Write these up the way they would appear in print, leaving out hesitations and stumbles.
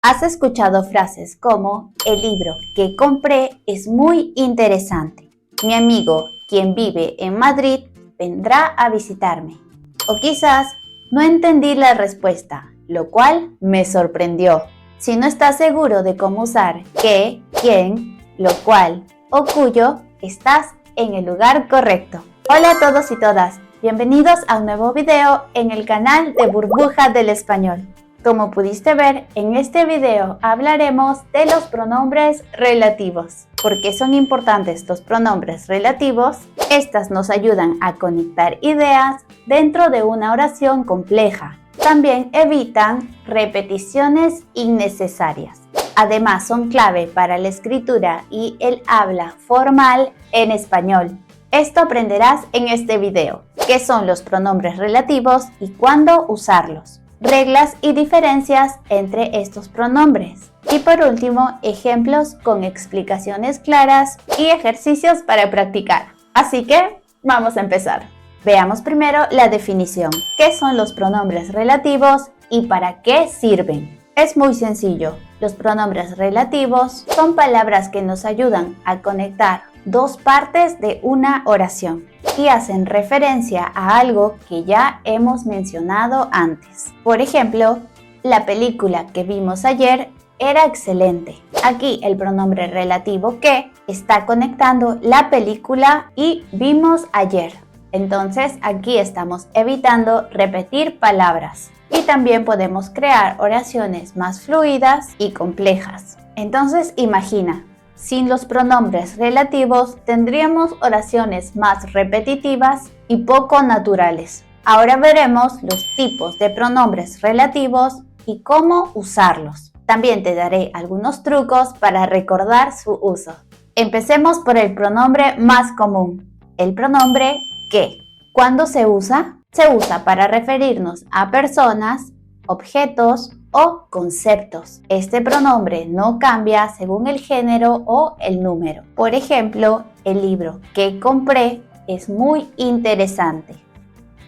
Has escuchado frases como el libro que compré es muy interesante. Mi amigo, quien vive en Madrid, vendrá a visitarme. O quizás no entendí la respuesta, lo cual me sorprendió. Si no estás seguro de cómo usar qué, quién, lo cual o cuyo, estás en el lugar correcto. Hola a todos y todas, bienvenidos a un nuevo video en el canal de Burbuja del Español. Como pudiste ver, en este video hablaremos de los pronombres relativos. ¿Por qué son importantes los pronombres relativos? Estas nos ayudan a conectar ideas dentro de una oración compleja. También evitan repeticiones innecesarias. Además, son clave para la escritura y el habla formal en español. Esto aprenderás en este video. ¿Qué son los pronombres relativos y cuándo usarlos? Reglas y diferencias entre estos pronombres. Y por último, ejemplos con explicaciones claras y ejercicios para practicar. Así que, vamos a empezar. Veamos primero la definición. ¿Qué son los pronombres relativos y para qué sirven? Es muy sencillo. Los pronombres relativos son palabras que nos ayudan a conectar dos partes de una oración y hacen referencia a algo que ya hemos mencionado antes. Por ejemplo, la película que vimos ayer era excelente. Aquí el pronombre relativo que está conectando la película y vimos ayer. Entonces aquí estamos evitando repetir palabras. Y también podemos crear oraciones más fluidas y complejas. Entonces imagina, sin los pronombres relativos tendríamos oraciones más repetitivas y poco naturales. Ahora veremos los tipos de pronombres relativos y cómo usarlos. También te daré algunos trucos para recordar su uso. Empecemos por el pronombre más común, el pronombre que. ¿Cuándo se usa? Se usa para referirnos a personas, objetos o conceptos. Este pronombre no cambia según el género o el número. Por ejemplo, el libro que compré es muy interesante.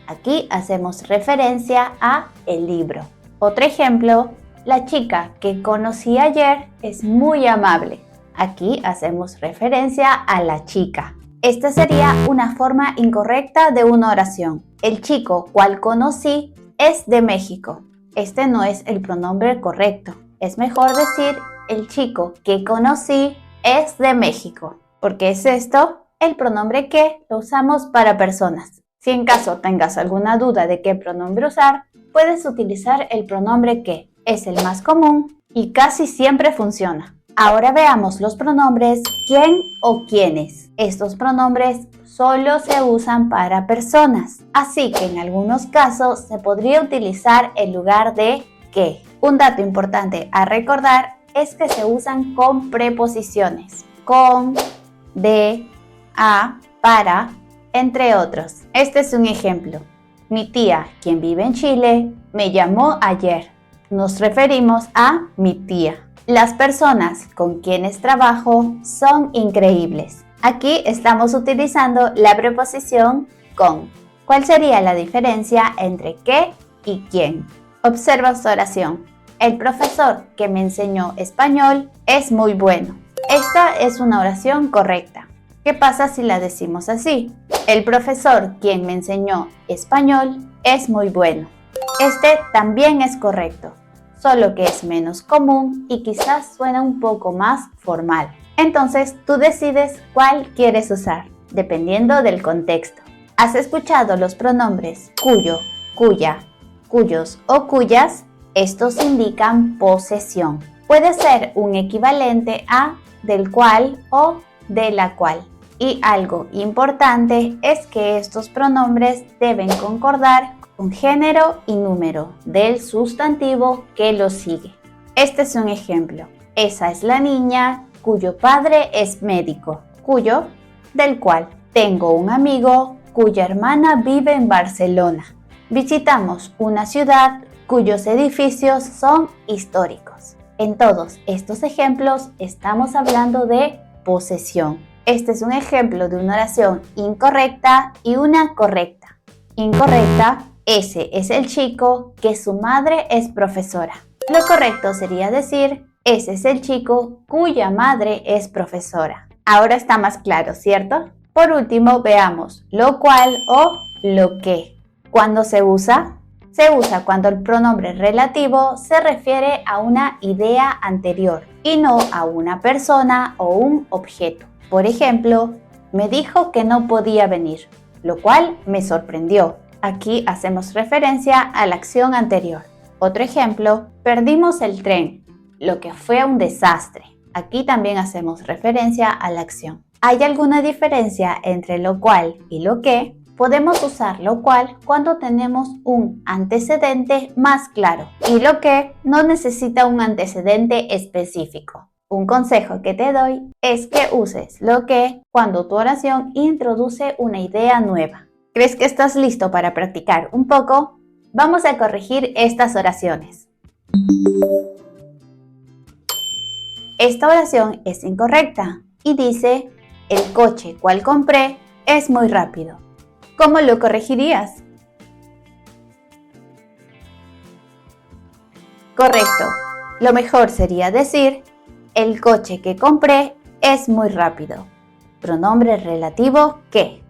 Aquí hacemos referencia a el libro. Otro ejemplo, la chica que conocí ayer es muy amable. Aquí hacemos referencia a la chica. Esta sería una forma incorrecta de una oración. El chico cual conocí es de México. Este no es el pronombre correcto. Es mejor decir el chico que conocí es de México. ¿Por qué es esto? El pronombre que lo usamos para personas. Si en caso tengas alguna duda de qué pronombre usar, puedes utilizar el pronombre que. Es el más común y casi siempre funciona. Ahora veamos los pronombres quién o quiénes. Estos pronombres solo se usan para personas, así que en algunos casos se podría utilizar en lugar de que. Un dato importante a recordar es que se usan con preposiciones, con, de, a, para, entre otros. Este es un ejemplo. Mi tía, quien vive en Chile, me llamó ayer. Nos referimos a mi tía. Las personas con quienes trabajo son increíbles. Aquí estamos utilizando la preposición con. ¿Cuál sería la diferencia entre qué y quién? Observa su oración. El profesor que me enseñó español es muy bueno. Esta es una oración correcta. ¿Qué pasa si la decimos así? El profesor quien me enseñó español es muy bueno. Este también es correcto, solo que es menos común y quizás suena un poco más formal. Entonces tú decides cuál quieres usar, dependiendo del contexto. ¿Has escuchado los pronombres cuyo, cuya, cuyos o cuyas? Estos indican posesión. Puede ser un equivalente a del cual o de la cual. Y algo importante es que estos pronombres deben concordar con género y número del sustantivo que los sigue. Este es un ejemplo. Esa es la niña cuyo padre es médico. Cuyo, del cual. Tengo un amigo cuya hermana vive en Barcelona. Visitamos una ciudad cuyos edificios son históricos. En todos estos ejemplos estamos hablando de posesión. Este es un ejemplo de una oración incorrecta y una correcta. Incorrecta, ese es el chico que su madre es profesora. Lo correcto sería decir, ese es el chico cuya madre es profesora. Ahora está más claro, ¿cierto? Por último, veamos lo cual o lo que. ¿Cuándo se usa? Se usa cuando el pronombre relativo se refiere a una idea anterior y no a una persona o un objeto. Por ejemplo, me dijo que no podía venir, lo cual me sorprendió. Aquí hacemos referencia a la acción anterior. Otro ejemplo, perdimos el tren, lo que fue un desastre. Aquí también hacemos referencia a la acción. ¿Hay alguna diferencia entre lo cual y lo que? Podemos usar lo cual cuando tenemos un antecedente más claro y lo que no necesita un antecedente específico. Un consejo que te doy es que uses lo que cuando tu oración introduce una idea nueva. ¿Crees que estás listo para practicar un poco? Vamos a corregir estas oraciones. Esta oración es incorrecta y dice, el coche cual compré es muy rápido. ¿Cómo lo corregirías? Correcto. Lo mejor sería decir, el coche que compré es muy rápido. Pronombre relativo que.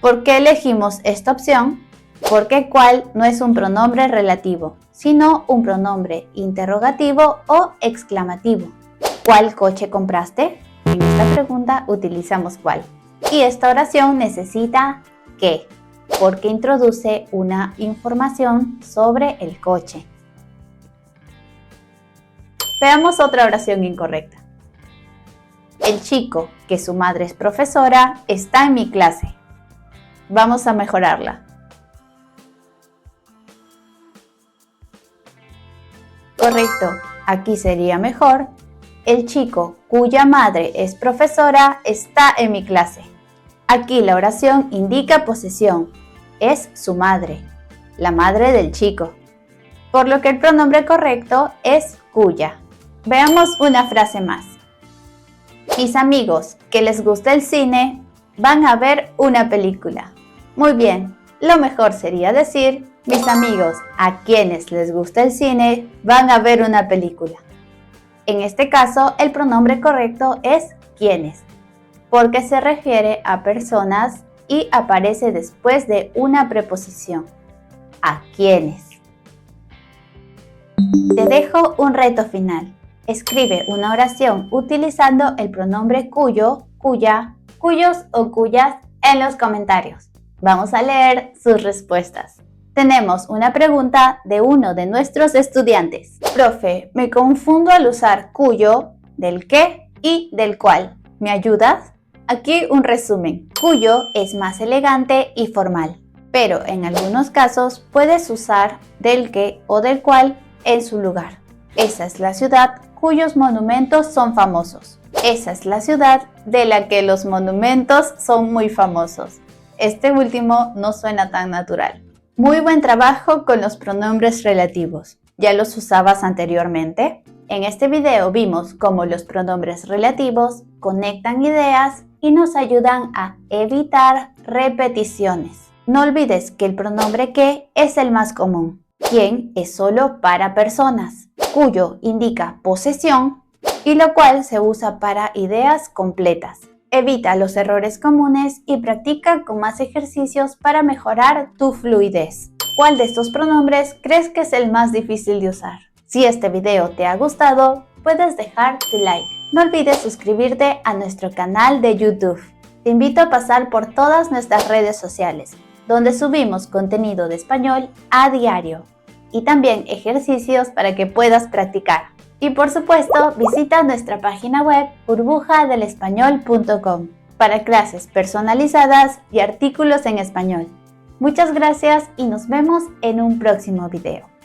¿Por qué elegimos esta opción? Porque cual no es un pronombre relativo, sino un pronombre interrogativo o exclamativo. ¿Cuál coche compraste? En esta pregunta utilizamos cuál. Y esta oración necesita que, porque introduce una información sobre el coche. Veamos otra oración incorrecta. El chico, que su madre es profesora, está en mi clase. Vamos a mejorarla. Correcto, aquí sería mejor. El chico, cuya madre es profesora, está en mi clase. Aquí la oración indica posesión. Es su madre, la madre del chico. Por lo que el pronombre correcto es cuya. Veamos una frase más. Mis amigos que les gusta el cine van a ver una película. Muy bien, lo mejor sería decir, mis amigos a quienes les gusta el cine van a ver una película. En este caso, el pronombre correcto es quienes, porque se refiere a personas y aparece después de una preposición. ¿A quiénes? Te dejo un reto final. Escribe una oración utilizando el pronombre cuyo, cuya, cuyos o cuyas en los comentarios. Vamos a leer sus respuestas. Tenemos una pregunta de uno de nuestros estudiantes. Profe, me confundo al usar cuyo, del qué y del cual. ¿Me ayudas? Aquí un resumen. Cuyo es más elegante y formal, pero en algunos casos puedes usar del qué o del cual en su lugar. Esa es la ciudad cuyos monumentos son famosos. Esa es la ciudad de la que los monumentos son muy famosos. Este último no suena tan natural. Muy buen trabajo con los pronombres relativos. ¿Ya los usabas anteriormente? En este video vimos cómo los pronombres relativos conectan ideas y nos ayudan a evitar repeticiones. No olvides que el pronombre que es el más común. Quien es solo para personas. Cuyo indica posesión y lo cual se usa para ideas completas. Evita los errores comunes y practica con más ejercicios para mejorar tu fluidez. ¿Cuál de estos pronombres crees que es el más difícil de usar? Si este video te ha gustado, puedes dejar tu like. No olvides suscribirte a nuestro canal de YouTube. Te invito a pasar por todas nuestras redes sociales, donde subimos contenido de español a diario y también ejercicios para que puedas practicar. Y por supuesto, visita nuestra página web burbujadelespañol.com para clases personalizadas y artículos en español. Muchas gracias y nos vemos en un próximo video.